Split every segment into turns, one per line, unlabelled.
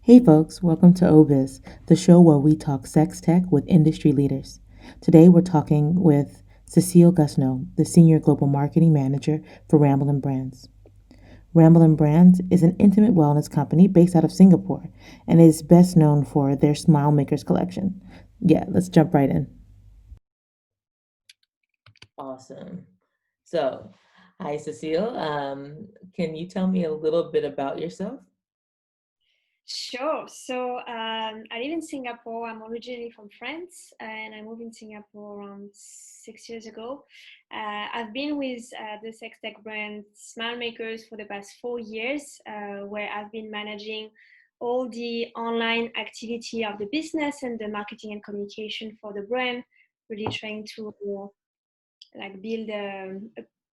Hey folks, welcome to Ovis, the show where we talk sex tech with industry leaders. Today we're talking with Cécile Gasnault, the Senior Global Marketing Manager for Ramblin Brands. Ramblin Brands is an intimate wellness company based out of Singapore and is best known for their Smile Makers collection. Yeah, let's jump right in. Awesome. So, hi Cécile. Can you tell me a little bit about yourself?
Sure. I live in Singapore. I'm originally from France, and I moved in Singapore around 6 years ago. I've been with the sex tech brand Smile Makers for the past 4 years, where I've been managing all the online activity of the business and the marketing and communication for the brand. Really trying to build a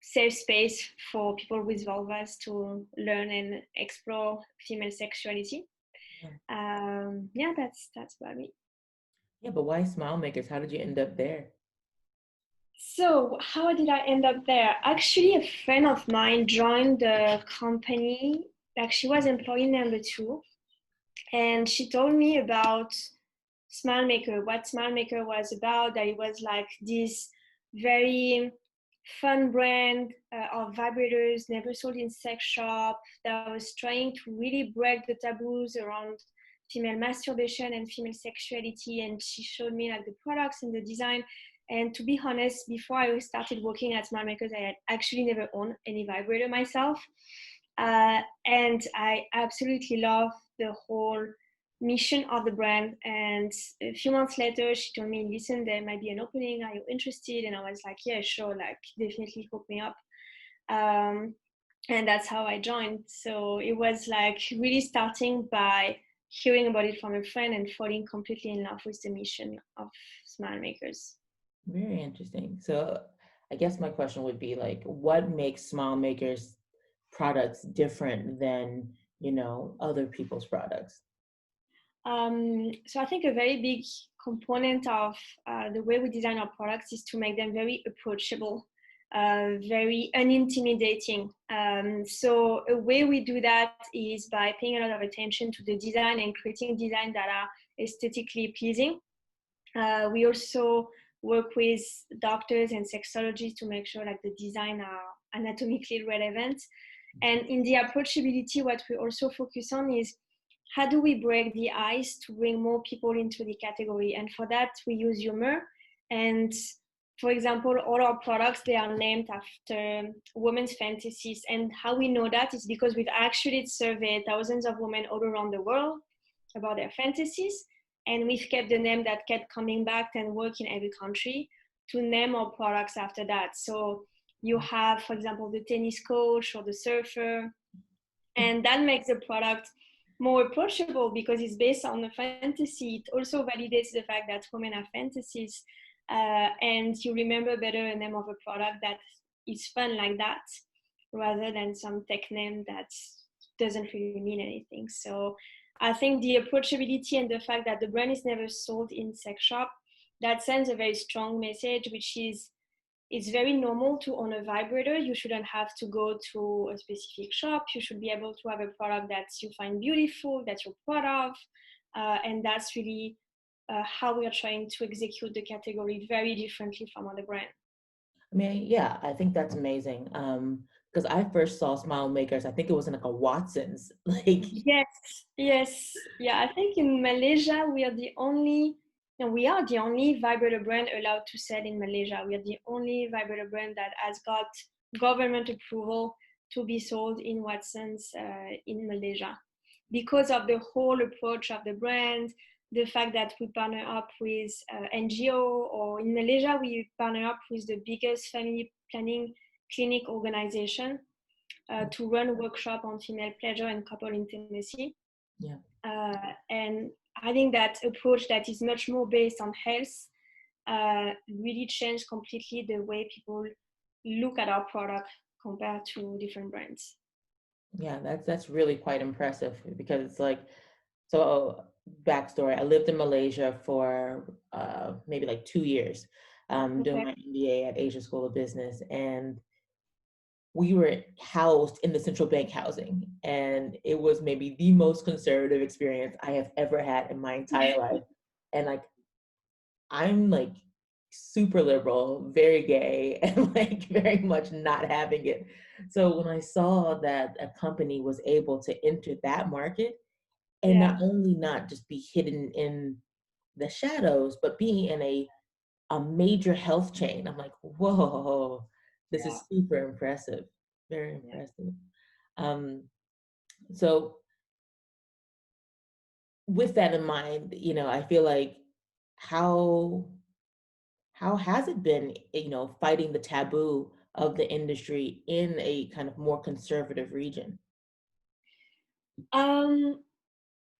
safe space for people with vulvas to learn and explore female sexuality.
Yeah,
Yeah, that's about me.
yeah, but why Smile Makers? How did you end up there?
So how did I end up there? Actually, a friend of mine joined the company. Like she was employee number two, and she told me about Smile Maker, what Smile Maker was about. That it was like this very fun brand of vibrators never sold in sex shop that was trying to really break the taboos around female masturbation and female sexuality. And she showed me like the products and the design. And to be honest, before I started working at Smile Makers, I had actually never owned any vibrator myself. And I absolutely love the whole mission of the brand. And a few months later, she told me, listen, there might be an opening. Are you interested? And I was like, yeah, sure, like definitely hook me up. Um, and that's how I joined. So it was like really starting by hearing about it from a friend and falling completely in love with the mission of Smile Makers.
Very interesting. So, I guess my question would be like, what makes Smile Makers products different than, other people's products?
So I think a very big component of the way we design our products is to make them very approachable, very unintimidating. So a way we do that is by paying a lot of attention to the design and creating design that are aesthetically pleasing. We also work with doctors and sexologists to make sure like the design are anatomically relevant. And in the approachability, what we also focus on is how do we break the ice to bring more people into the category? And for that, we use humor. And for example, all our products, they are named after women's fantasies. And how we know that is because we've actually surveyed thousands of women all around the world about their fantasies. And we've kept the name that kept coming back and work in every country to name our products after that. So you have, for example, the tennis coach or the surfer, and that makes the product more approachable because it's based on a fantasy. It also validates the fact that women have fantasies, and you remember better a name of a product that is fun like that rather than some tech name that doesn't really mean anything. So I think the approachability and the fact that the brand is never sold in sex shop, that sends a very strong message, which is it's very normal to own a vibrator. You shouldn't have to go to a specific shop. You should be able to have a product that you find beautiful, that you're proud of. And that's really how we are trying to execute the category very differently from other brands.
I mean, yeah, I think that's amazing. Because I first saw Smile Makers, I think it was in like a Watson's. Like,
Yes, yes. Yeah, I think in Malaysia, we are the only, no, we are the only vibrator brand allowed to sell in Malaysia. We are the only vibrator brand that has got government approval to be sold in Watson's in Malaysia. Because of the whole approach of the brand, the fact that we partner up with NGO, or in Malaysia, we partner up with the biggest family planning clinic organization to run a workshop on female pleasure and couple intimacy.
yeah,
And I think that approach that is much more based on health really changed completely the way people look at our product compared to different brands.
yeah, that's really quite impressive because it's like, so backstory, I lived in Malaysia for maybe like 2 years, doing
Okay.
my MBA at Asia School of Business. And we were housed in the central bank housing, and it was maybe the most conservative experience I have ever had in my entire life. And like, I'm like super liberal, very gay, and like very much not having it. So when I saw that a company was able to enter that market and not
Yeah,
only not just be hidden in the shadows, but being in a major health chain, I'm like, whoa, this
yeah,
is super impressive, very
yeah.
impressive. Um, so with that in mind, I feel like how how has it been, fighting the taboo of the industry in a kind of more conservative region?
Um,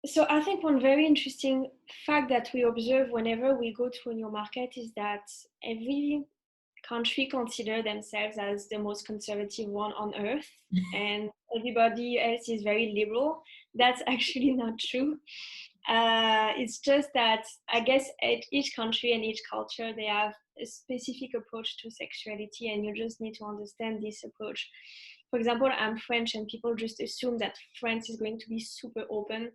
so I think one very interesting fact that we observe whenever we go to a new market is that every country consider themselves as the most conservative one on earth, and everybody else is very liberal. That's actually not true. It's just that I guess at each country and each culture they have a specific approach to sexuality, and you just need to understand this approach. For example, I'm French, and people just assume that France is going to be super open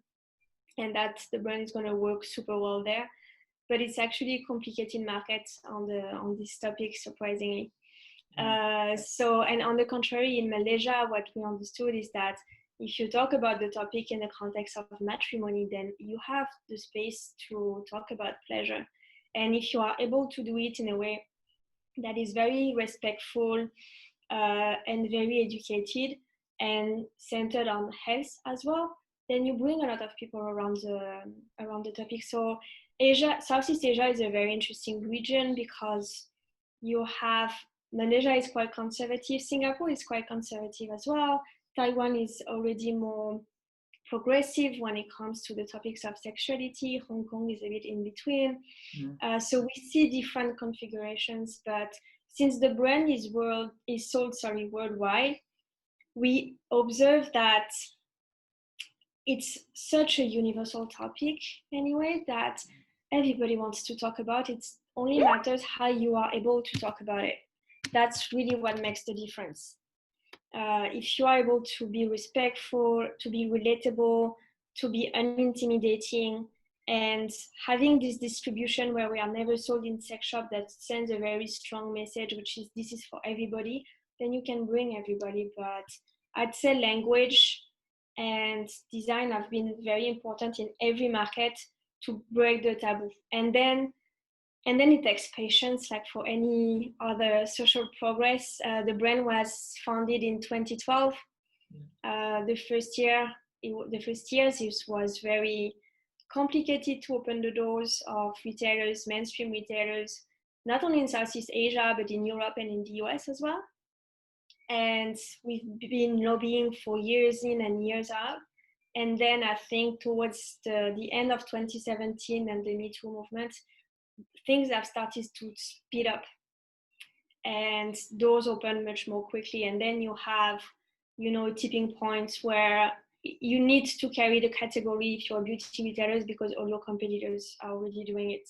and that the brand is going to work super well there, but it's actually a complicated market on this topic, surprisingly.
Mm,
And on the contrary, in Malaysia, what we understood is that if you talk about the topic in the context of matrimony, then you have the space to talk about pleasure. And if you are able to do it in a way that is very respectful and very educated and centered on health as well, then you bring a lot of people around the topic. So Asia, Southeast Asia is a very interesting region because you have Malaysia is quite conservative, Singapore is quite conservative as well, Taiwan is already more progressive when it comes to the topics of sexuality, Hong Kong is a bit in between.
mm,
So we see different configurations, but since the brand is sold worldwide, we observe that it's such a universal topic anyway that everybody wants to talk about. It only matters how you are able to talk about it. That's really what makes the difference. If you are able to be respectful, to be relatable, to be unintimidating, and having this distribution where we are never sold in sex shop that sends a very strong message, which is this is for everybody, then you can bring everybody. But I'd say language and design have been very important in every market to break the taboo. And then it takes patience, like for any other social progress. The brand was founded in 2012. The first years, it was very complicated to open the doors of retailers, mainstream retailers, not only in Southeast Asia, but in Europe and in the US as well. And we've been lobbying for years in and years out. And then I think towards the end of 2017 and the Me Too movement, things have started to speed up and doors open much more quickly. And then you have, tipping points where you need to carry the category if you're beauty retailers because all your competitors are already doing it.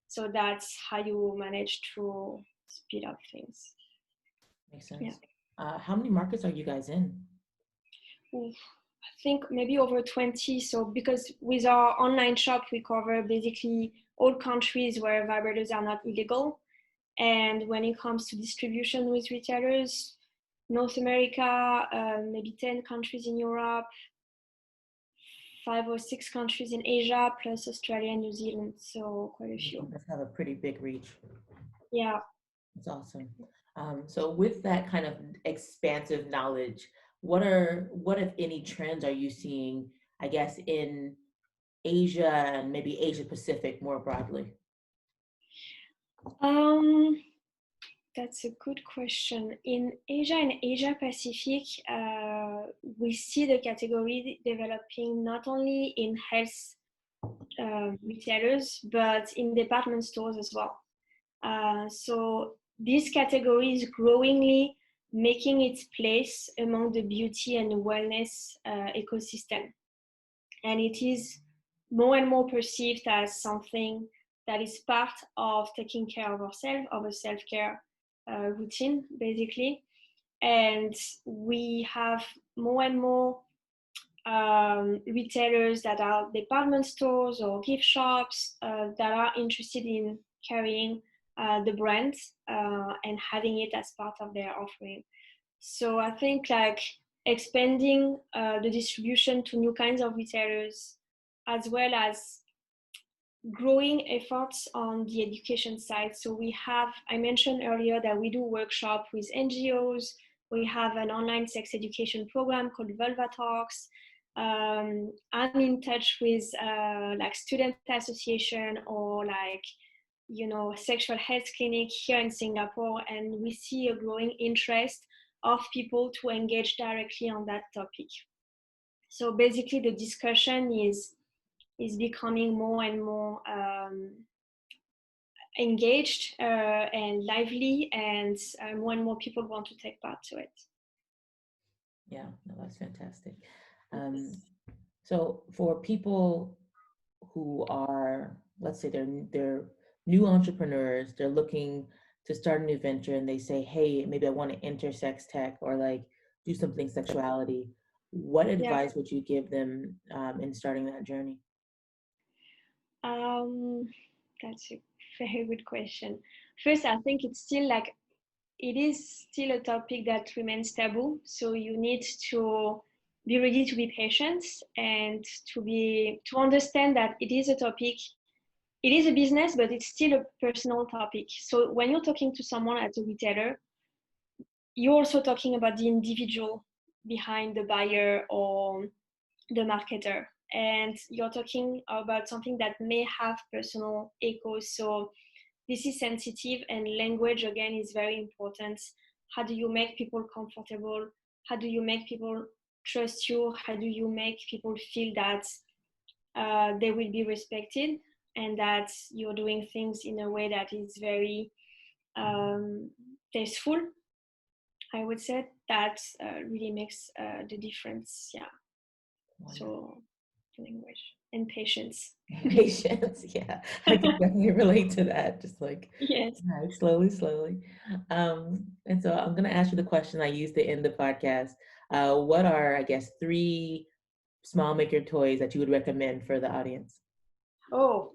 So that's how you manage to speed up things.
makes
Yeah.
sense. How many markets are you guys in?
Oof. I think maybe over 20. So because with our online shop, we cover basically all countries where vibrators are not illegal. And when it comes to distribution with retailers, North America, maybe 10 countries in Europe, 5 or 6 countries in Asia, plus Australia and New Zealand. So quite a
You
few.
must have a pretty big reach.
Yeah.
That's awesome. So with that kind of expansive knowledge, what if any trends are you seeing, I guess, in Asia and maybe Asia Pacific more broadly?
Um, That's a good question. In Asia and Asia Pacific, we see the category developing not only in health retailers, but in department stores as well. So this category is growingly making its place among the beauty and wellness ecosystem. And it is more and more perceived as something that is part of taking care of ourselves, of a self-care routine, basically. And we have more and more retailers that are department stores or gift shops that are interested in carrying the brand and having it as part of their offering. So I think like expanding the distribution to new kinds of retailers, as well as growing efforts on the education side. So I mentioned earlier that we do workshop with NGOs. We have an online sex education program called Vulva Talks. I'm in touch with like student association or like, sexual health clinic here in Singapore, and we see a growing interest of people to engage directly on that topic. So basically the discussion is becoming more and more engaged and lively, and more and more people want to take part to it.
Yeah, no, that's fantastic. So for people who are, let's say they're new entrepreneurs, they're looking to start a new venture and they say, hey, maybe I want to enter sex tech or like do something sexuality. What
Yeah.
advice would you give them in starting that journey?
Um, that's a very good question. First, I think it is still a topic that remains taboo. So you need to be ready to be patient and to understand that it is a topic. It is a business, but it's still a personal topic. So when you're talking to someone as a retailer, you're also talking about the individual behind the buyer or the marketer, and you're talking about something that may have personal echoes. So this is sensitive, and language again is very important. How do you make people comfortable? How do you make people trust you? How do you make people feel that they will be respected and that you're doing things in a way that is very tasteful? I would say that really makes the difference. Yeah.
Wonderful.
So language and patience.
Patience, yeah, I can definitely relate to that. Just like,
Yes.
all right, slowly, slowly. And so I'm gonna ask you the question I used to end the podcast. What are, I guess, three small maker toys that you would recommend for the audience?
Oh,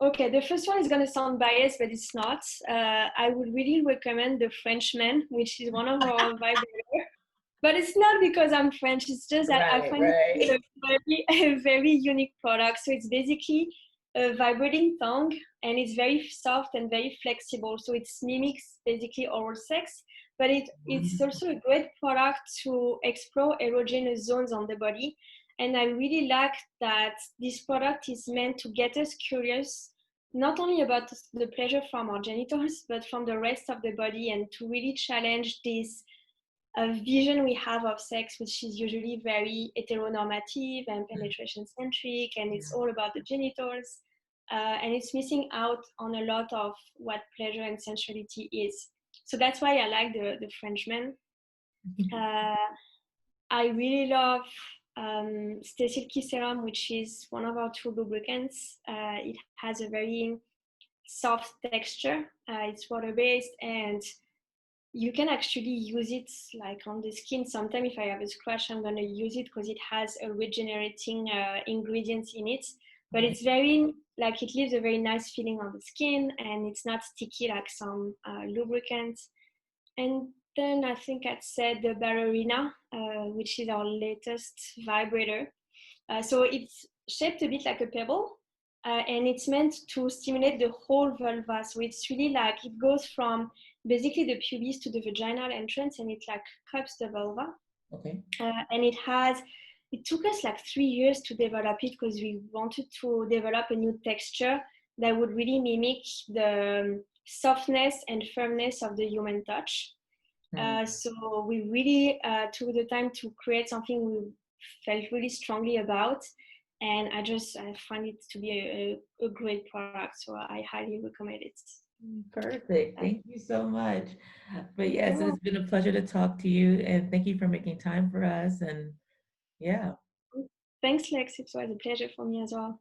okay. The first one is going to sound biased, but it's not. I would really recommend the Frenchman, which is one of our vibrators. But it's not because I'm French. It's just that I
Right,
find it to be
right.
a very unique product. So it's basically a vibrating tongue, and it's very soft and very flexible. So it mimics basically oral sex, but it's
Wonderful.
also a great product to explore erogenous zones on the body. And I really like that this product is meant to get us curious, not only about the pleasure from our genitals, but from the rest of the body, and to really challenge this vision we have of sex, which is usually very heteronormative and penetration centric, and it's all about the genitals. And it's missing out on a lot of what pleasure and sensuality is. So that's why I like the Frenchman. Uh, I really love Cécile Serum, which is one of our two lubricants. It has a very soft texture. It's water based, and you can actually use it like on the skin. Sometimes if I have a scratch, I'm going to use it because it has a regenerating ingredients in it. But
Right.
it's very, like, it leaves a very nice feeling on the skin, and it's not sticky like some lubricants. And then I think I'd said the ballerina, which is our latest vibrator. So it's shaped a bit like a pebble, and it's meant to stimulate the whole vulva. So it's really like it goes from basically the pubis to the vaginal entrance, and it like cups the vulva.
Okay.
And it took us like 3 years to develop it because we wanted to develop a new texture that would really mimic the softness and firmness of the human touch.
Mm.
So we really took the time to create something we felt really strongly about, and I find it to be a great product. So I highly recommend it.
Perfect.
Uh,
Thank you so much. But yes,
oh,
it's been a pleasure to talk to you, and thank you for making time for us. And yeah.
thanks, Lex. It was a pleasure for me as well.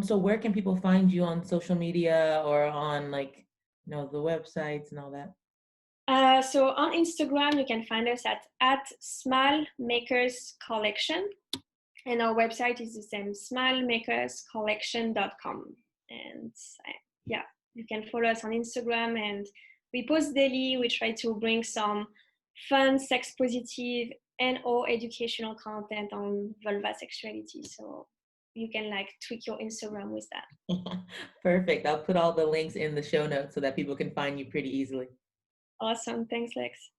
So where can people find you on social media or on like, the websites and all that?
So on Instagram, you can find us at Smile Makers Collection, and our website is the same, smilemakerscollection.com. And yeah, you can follow us on Instagram, and we post daily. We try to bring some fun, sex positive, and or educational content on vulva sexuality. So you can like tweak your Instagram with that.
Perfect. I'll put all the links in the show notes so that people can find you pretty easily.
Awesome. Thanks, Lex.